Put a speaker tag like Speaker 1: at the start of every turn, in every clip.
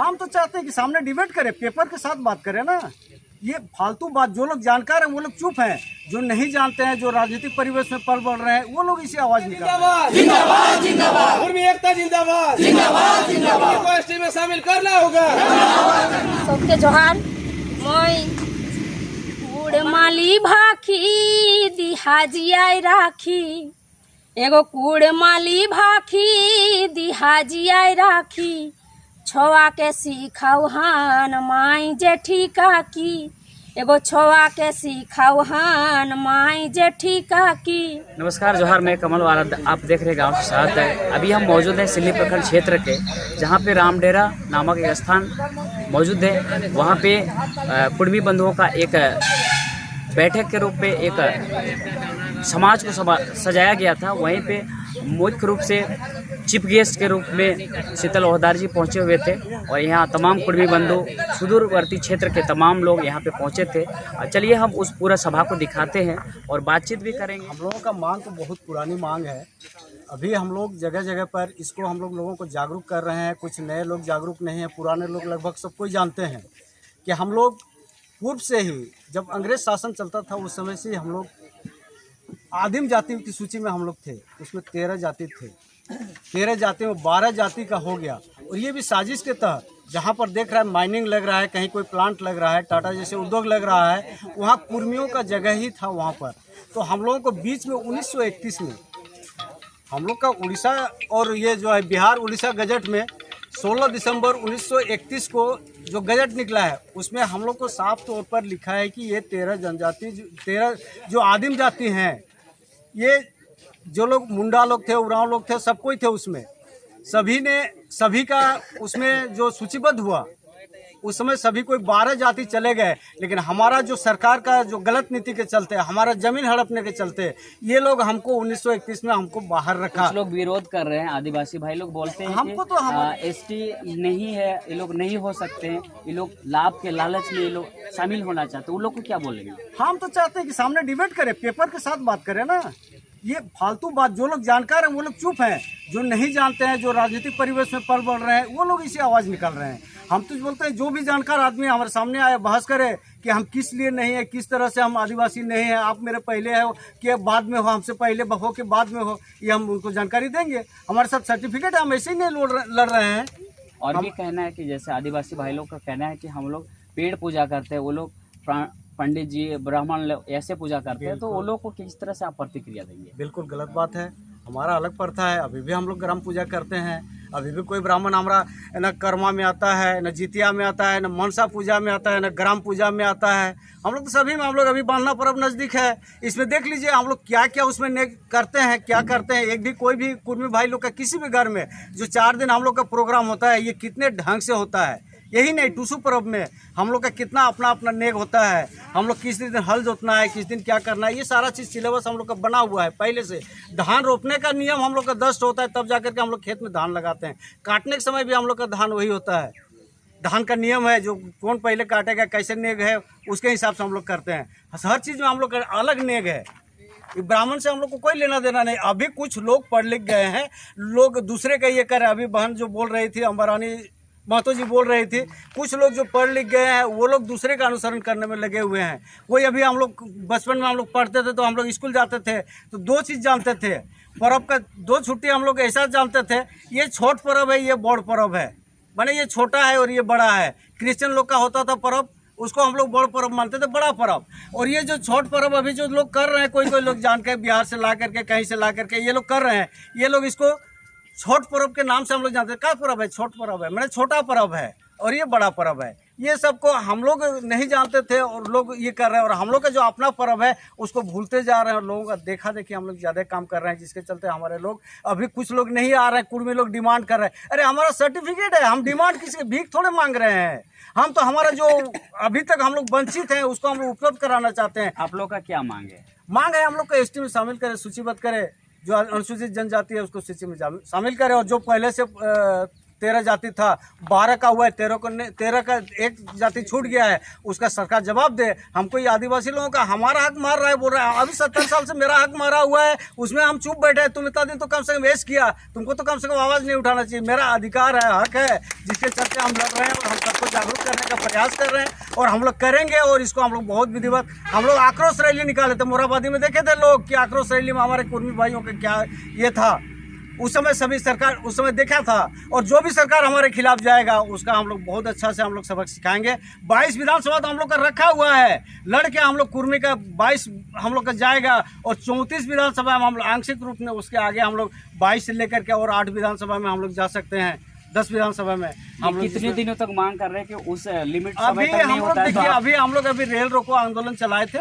Speaker 1: हम तो चाहते हैं कि सामने डिबेट करें, पेपर के साथ बात करें ना। ये फालतू बात, जो लोग जानकार हैं वो लोग चुप हैं, जो नहीं जानते हैं, जो राजनीतिक परिवेश में पल बढ़ रहे हैं, वो लोग इसे आवाज निकालें।
Speaker 2: जिंदाबाद जिंदाबाद, उर्मी एकता जिंदाबाद जिंदाबाद जिंदाबाद, एसटी में शामिल करना होगा।
Speaker 3: सबके जोहार। मैं कुड़माली भाखी दिहाजियाई राखी, एगो कुड़माली भाखी दिहाजियाई राखी, छोआ के सिखाऊ हान माई जेठी काकी, एगो छोआ के सिखाऊ हान माई जेठी काकी।
Speaker 4: नमस्कार, जोहार, मैं कमल वाला, आप देख रहे गांव के साथ है। अभी हम मौजूद हैं सिल्ली प्रखंड क्षेत्र के, जहां पे रामडेरा नामक एक स्थान मौजूद है। वहां पे कुर्मी बंधुओं का एक बैठक के रूप में एक समाज को सजाया गया था। वहीं पे मुख्य रूप से चीफ गेस्ट के रूप में शीतल ओहदार जी पहुंचे हुए थे और यहाँ तमाम कुर्मी बंधु सुदूरवर्ती क्षेत्र के तमाम लोग यहाँ पे पहुंचे थे। चलिए हम उस पूरा सभा को दिखाते हैं और बातचीत भी करेंगे।
Speaker 1: हम लोगों का मांग तो बहुत पुरानी मांग है। अभी हम लोग जगह जगह पर इसको हम लोगों को जागरूक कर रहे हैं। कुछ नए लोग जागरूक नहीं हैं, पुराने लोग लगभग सब कोई जानते हैं कि हम लोग पूर्व से ही, जब अंग्रेज शासन चलता था उस समय से हम लोग आदिम जाति की सूची में हम लोग थे। उसमें 13 जाति थे। 13 जाति में 12 जाति का हो गया, और ये भी साजिश के तहत। जहाँ पर देख रहा है माइनिंग लग रहा है, कहीं कोई प्लांट लग रहा है, टाटा जैसे उद्योग लग रहा है, वहाँ कुर्मियों का जगह ही था वहाँ पर। तो हम लोगों को बीच में 1931 में हम लोग का उड़ीसा और ये जो है बिहार उड़ीसा गजट में 16 दिसंबर 1931 को जो गजट निकला है, उसमें हम लोग को साफ तौर पर लिखा है कि ये 13 जनजाति, 13 जो आदिम जाति हैं, ये जो लोग मुंडा लोग थे, उरांव लोग थे, सब कोई थे उसमें। सभी का उसमें जो सूचीबद्ध हुआ, उस समय सभी कोई 12 जाति चले गए। लेकिन हमारा जो सरकार का जो गलत नीति के चलते, हमारा जमीन हड़पने के चलते, ये लोग हमको 1931 में हमको बाहर रखा।
Speaker 4: कुछ लोग विरोध कर रहे हैं, आदिवासी भाई लोग बोलते हैं
Speaker 1: हमको तो
Speaker 4: एसटी नहीं है, ये लोग नहीं हो सकते हैं, ये लोग लाभ के लालच में ये लोग शामिल होना चाहते हैं। उन लोग को क्या बोलेंगे?
Speaker 1: हम तो चाहते हैं कि सामने डिबेट करें, पेपर के साथ बात करें ना। ये फालतू बात, जो लोग जानकार हैं वो लोग चुप हैं, जो नहीं जानते हैं, जो राजनीतिक परिवेश में पल बढ़ रहे हैं, वो लोग इसे आवाज़ निकाल रहे हैं। हम तो बोलते हैं जो भी जानकार आदमी हमारे सामने आए, बहस करे कि हम किस लिए नहीं है, किस तरह से हम आदिवासी नहीं है, आप मेरे पहले हो कि बाद में हो, हमसे पहले हो कि बाद में हो, ये हम उनको जानकारी देंगे। हमारे साथ सर्टिफिकेट है, हम ऐसे ही नहीं लड़ रहे हैं।
Speaker 4: और भी कहना है कि जैसे आदिवासी भाई लोग का कहना है कि हम लोग पेड़ पूजा करते हैं, वो लोग पंडित जी, ब्राह्मण ऐसे पूजा करते हैं, तो वो लोग को किस तरह से आप प्रतिक्रिया देंगे?
Speaker 1: बिल्कुल गलत बात है। हमारा अलग प्रथा है, अभी भी हम लोग ग्राम पूजा करते हैं। अभी भी कोई ब्राह्मण हमारा न कर्मा में आता है, न जितिया में आता है, न मनसा पूजा में आता है, न ग्राम पूजा में आता है। हम लोग तो सभी में, हम लोग अभी बांधना पर्व नज़दीक है, इसमें देख लीजिए हम लोग क्या क्या उसमें करते हैं, क्या करते हैं। एक भी कोई भी कुर्मी भाई लोग का किसी भी घर में जो 4 दिन हम लोग का प्रोग्राम होता है, ये कितने ढंग से होता है। यही नहीं, टूसू पर्व में हम लोग का कितना अपना अपना नेग होता है। हम लोग किस दिन हल जोतना है, किस दिन क्या करना है, ये सारा चीज़ सिलेबस हम लोग का बना हुआ है पहले से। धान रोपने का नियम हम लोग का 10 होता है, तब जाकर के हम लोग खेत में धान लगाते हैं। काटने के समय भी हम लोग का धान वही होता है। धान का नियम है, जो कौन पहले काटेगा, कैसे नेग है, उसके हिसाब से हम लोग करते हैं। हर चीज़ में हम लोग का अलग नेग है। ब्राह्मण से हम लोग को कोई लेना देना नहीं। अभी कुछ लोग पढ़ लिख गए हैं, लोग दूसरे का ये कर रहे हैं। अभी बहन जो बोल रही थी, अम्बरानी महतो जी बोल रही थी, कुछ लोग जो पढ़ लिख गए हैं वो लोग दूसरे का अनुसरण करने में लगे हुए हैं। कोई अभी हम लोग बचपन में हम लोग पढ़ते थे, तो हम लोग स्कूल जाते थे तो 2 चीज़ जानते थे। पर्व का 2 छुट्टी हम लोग ऐसा जानते थे, ये छोट पर्व है, ये बड़ पर्व है। माने ये छोटा है और ये बड़ा है। क्रिश्चियन लोग का होता था पर्व, उसको हम लोग बड़ पर्व मानते थे, बड़ा पर्व। और ये जो छोट पर्व अभी जो लोग कर रहे हैं, कोई कोई लोग जान के बिहार से ला करके, कहीं से ला करके ये लोग कर रहे हैं, ये लोग इसको छोट पर्व के नाम से हम लोग जानते हैं। क्या पर्व है? छोट पर्व है, मैंने छोटा पर्व है, और ये बड़ा पर्व है। ये सबको हम लोग नहीं जानते थे और लोग ये कर रहे हैं, और हम लोग का जो अपना पर्व है उसको भूलते जा रहे हैं। और लोगों का देखा देखी हम लोग ज़्यादा काम कर रहे हैं, जिसके चलते हमारे लोग अभी कुछ लोग नहीं आ रहे हैं। कुर्मी लोग डिमांड कर रहे हैं। अरे हमारा सर्टिफिकेट है, हम डिमांड किसी भीख थोड़े मांग रहे हैं। हम तो हमारा जो अभी तक हम लोग वंचित हैं उसको हम लोग उपलब्ध कराना चाहते हैं।
Speaker 4: आप लोग का क्या मांग है?
Speaker 1: मांग है हम लोग को एसटी में शामिल करें, सूचीबद्ध करें। जो अनुसूचित जनजाति है उसको सूची में शामिल करें, और जो पहले से 13 जाति था, 12 का हुआ है, 13 का एक जाति छूट गया है, उसका सरकार जवाब दे। हमको ये आदिवासी लोगों का हमारा हक मार रहा है, बोल रहा है अभी 70 साल से मेरा हक मारा हुआ है, उसमें हम चुप बैठे हैं। तुम इतना दिन तो कम से कम वेस्ट किया, तुमको तो कम से कम आवाज़ नहीं उठाना चाहिए। मेरा अधिकार है, हक है, जिसके चलते हम लड़ रहे हैं और हम सबको जागरूक करने का प्रयास कर रहे हैं और हम लोग करेंगे। और इसको हम लोग बहुत विधिवत, हम लोग आक्रोश रैली निकाले थे, मोराबादी में देखे थे लोग कि आक्रोश रैली में हमारे कुर्मी भाइयों का क्या ये था। उस समय सभी सरकार उस समय देखा था, और जो भी सरकार हमारे खिलाफ जाएगा उसका हम लोग बहुत अच्छा से हम लोग सबक सिखाएंगे। 22 विधानसभा तो हम लोग का रखा हुआ है, लड़के हम लोग कुर्मी का 22 हम लोग का जाएगा, और 34 विधानसभा में हम लोग आंशिक रूप में उसके आगे हम लोग 22 से लेकर के और 8 विधानसभा में हम लोग जा सकते हैं, 10 विधानसभा में। हम लोग
Speaker 4: कितने दिनों तक मांग कर रहे हैं कि उस लिमिट
Speaker 1: अभी
Speaker 4: समय तक नहीं
Speaker 1: हम लोग
Speaker 4: होता है?
Speaker 1: देखिए, अभी हम लोग रेल रोको आंदोलन चलाए थे।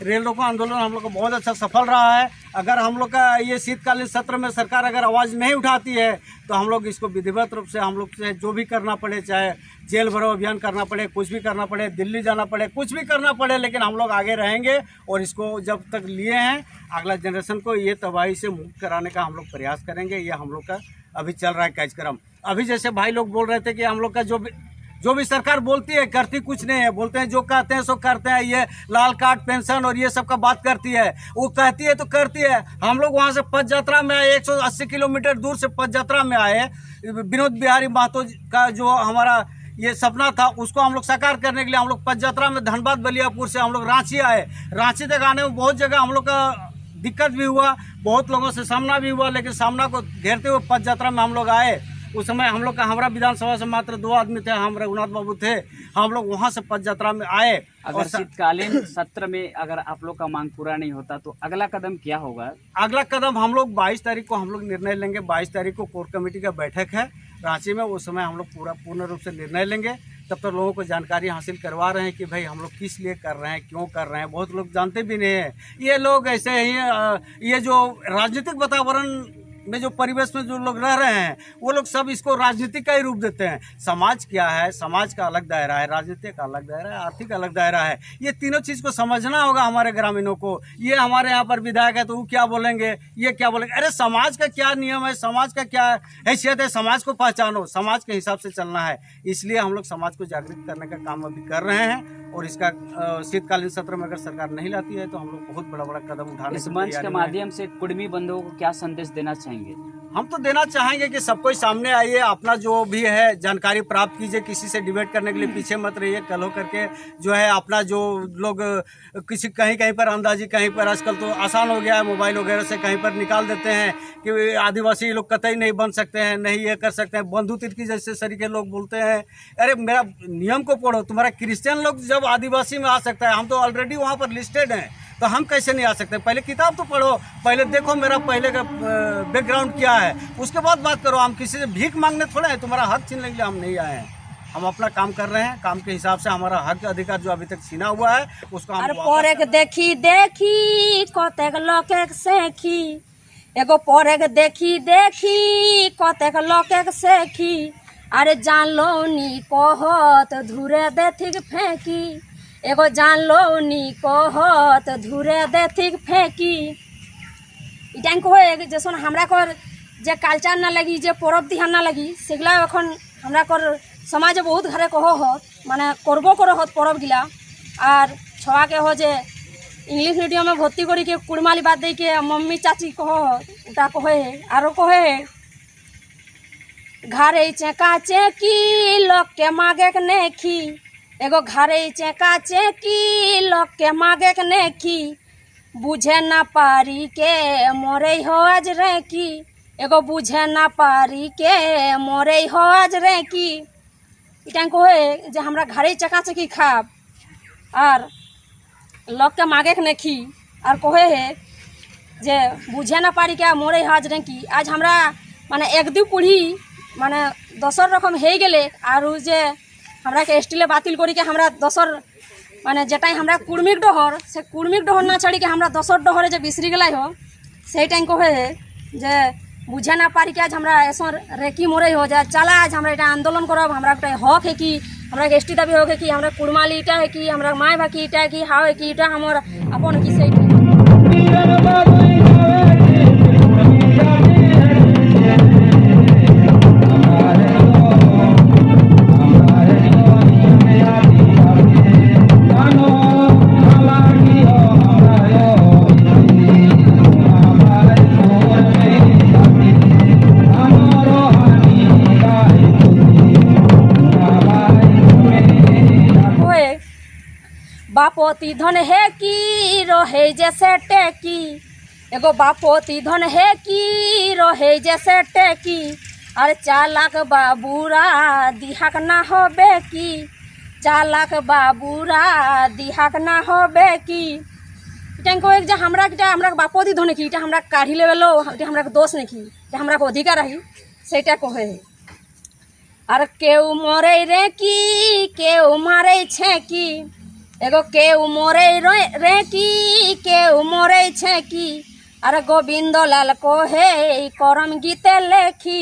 Speaker 1: रेल रोको आंदोलन हम लोग का बहुत अच्छा सफल रहा है। अगर हम लोग का ये शीतकालीन सत्र में सरकार अगर आवाज़ नहीं उठाती है तो हम लोग इसको विधिवत रूप से हम लोग से जो भी करना पड़े, चाहे जेल भरो अभियान करना पड़े, कुछ भी करना पड़े, दिल्ली जाना पड़े, कुछ भी करना पड़े, लेकिन हम लोग आगे रहेंगे। और इसको जब तक लिए हैं अगला जनरेशन को ये तबाही से मुक्त कराने का हम लोग प्रयास करेंगे। ये हम लोग का अभी चल रहा है कार्यक्रम। अभी जैसे भाई लोग बोल रहे थे कि हम लोग का जो भी सरकार बोलती है करती कुछ नहीं है, बोलते हैं जो कहते हैं सो करते हैं। ये लाल कार्ड, पेंशन और ये सब का बात करती है, वो कहती है तो करती है। हम लोग वहाँ से पद यात्रा में आए, 180 किलोमीटर दूर से पद यात्रा में आए। विनोद बिहारी महतो का जो हमारा ये सपना था उसको हम लोग साकार करने के लिए हम लोग पद यात्रा में धनबाद बलियापुर से हम लोग रांची आए। रांची तक आने में बहुत जगह हम लोग का दिक्कत भी हुआ, बहुत लोगों से सामना भी हुआ, लेकिन सामना को घेरते हुए पद यात्रा में हम लोग आए। उस समय हम लोग का हमारा विधानसभा से मात्र 2 आदमी थे, हम रघुनाथ बाबू थे। हम लोग वहाँ से पद यात्रा में आए।
Speaker 4: अगर शीतकालीन सत्र में अगर आप लोग का मांग पूरा नहीं होता तो अगला कदम क्या होगा?
Speaker 1: अगला कदम हम लोग 22 तारीख को हम लोग निर्णय लेंगे। 22 तारीख को कोर कमेटी का बैठक है रांची में, उस समय हम लोग पूर्ण रूप से निर्णय लेंगे। तब तक लोगों को जानकारी हासिल करवा रहे हैं कि भाई हम लोग किस लिए कर रहे हैं, क्यों कर रहे हैं। बहुत लोग जानते भी नहीं हैं। ये लोग ऐसे ही ये जो राजनीतिक वातावरण में जो परिवेश में जो लोग रह रहे हैं वो लोग सब इसको राजनीति का ही रूप देते हैं। समाज क्या है, समाज का अलग दायरा है, राजनीति का अलग दायरा है, आर्थिक अलग दायरा है। ये तीनों चीज़ को समझना होगा हमारे ग्रामीणों को। ये हमारे यहाँ पर विधायक है तो वो क्या बोलेंगे, ये क्या बोलेंगे। अरे समाज का क्या नियम है, समाज का क्या हैसियत है, समाज को पहचानो, समाज के हिसाब से चलना है। इसलिए हम लोग समाज को जागृत करने का काम अभी कर रहे हैं। और इसका शीतकालीन सत्र में अगर सरकार नहीं लाती है तो हम लोग बहुत बड़ा कदम उठाने
Speaker 4: इस मंच के माध्यम से कुर्मी बंधुओं को क्या संदेश देना चाहेंगे?
Speaker 1: हम तो देना चाहेंगे कि सबको सामने आइए, अपना जो भी है जानकारी प्राप्त कीजिए, किसी से डिबेट करने के लिए पीछे मत रहिए। कल हो करके जो है अपना जो लोग किसी कहीं पर अंदाजी, कहीं पर आजकल तो आसान हो गया है, मोबाइल वगैरह से कहीं पर निकाल देते हैं कि आदिवासी लोग कतई नहीं बन सकते हैं, नहीं ये कर सकते हैं। बंधु तिर्की जैसे सरीके लोग बोलते हैं। अरे मेरा नियम को पढ़ो, तुम्हारा क्रिश्चियन लोग जब आदिवासी में आ सकता है, हम तो ऑलरेडी वहाँ पर लिस्टेड हैं, तो हम कैसे नहीं आ सकते? पहले किताब तो पढ़ो, पहले देखो मेरा पहले का बैकग्राउंड क्या है, उसके बाद बात करो। हम किसी से भीख मांगने थोड़े हैं, तुम्हारा हक छीनने के लिए हम नहीं आए हैं। हम अपना काम कर रहे हैं, काम के हिसाब से हमारा हक अधिकार जो अभी तक छीना हुआ है उसको हम
Speaker 3: पोरेक देखी देखी कतेक लोकेक सेखी, एगो पोरेक देखी देखी कतेक लोकेक सेखी। अरे जान लो नी कहत धुरे देथिक फेंकी, एगो जान लो नी कहत धुरे देथिक फेंकी। इटान कहे जैसन हमरा कर जे कल्चर ना लगी, जे परब तिहार ना लगी, सेगला एखन हमरा कर समाज बहुत घरे कहो हत, माने करबो करो हत परब गिला। और छवा के हो जे इंग्लिश मीडियम में भर्ती करी के कुड़माली बात दे के मम्मी चाची कहो हत, उटा कहे है। आरो कहे है घरे चेका चेकी लोग के मागे के नेखी, एगो घरे चेका चेकी लोग के मागे के नेखी। बुझे ना पारी के मोरे हो आज रे की, एगो बुझे ना पारी के मोरे हो आज रे की। इटान कहे जे हमरा घरे चका चकी खाब और लोग के मागे के नेखी। और कहे है जे बुझे ना पारी के मोरे हो आज रे की। आज हमरा माने एक दू पीढ़ी माने दोसर रकम हो गए। और जे हमरा के स्टीले बातिल करी के हमरा दोसर माने जेटाई हमरा कुर्मिक डहर से कुर्मिक डहर ना छड़ी के हमरा दोसर डहरे जे बिसरी गला हो, से टाइम कहे है जे बुझे ना पारी के आज हमरा ऐसा रेकी मोरे हो जाए। चला आज हमरा इटा आंदोलन करब, हमरा एक हक है कि हमरा के एसटी दाबी हो कि हमरा कुड़माली इटा है कि हमरा माय बाकी इटा है कि हाव है कि इटा हमर अपन कि से बापोती धन है की रहे जैसे टेकी, एगो बापोती धन है की रहे जैसे टेकी, अरे चालाक बाबूरा दिहाक ना होबे की, चालाक बाबूरा दिहाक ना होबे की। इटा एक जा हमरा बापोती धन की, इटा हमरा काढ़ी लेवेलो, इटा हमरा दोष नहीं की, इटा हमरा अधिकार रही सेटा कहे। আর কেউ মরে রে কি কেউ মারে ছেঁকি, এগো কেউ মরে রে কি কেউ মরে ছেঁকি, আর গোবিন্দ লাল কহে করম গীতে লেখি।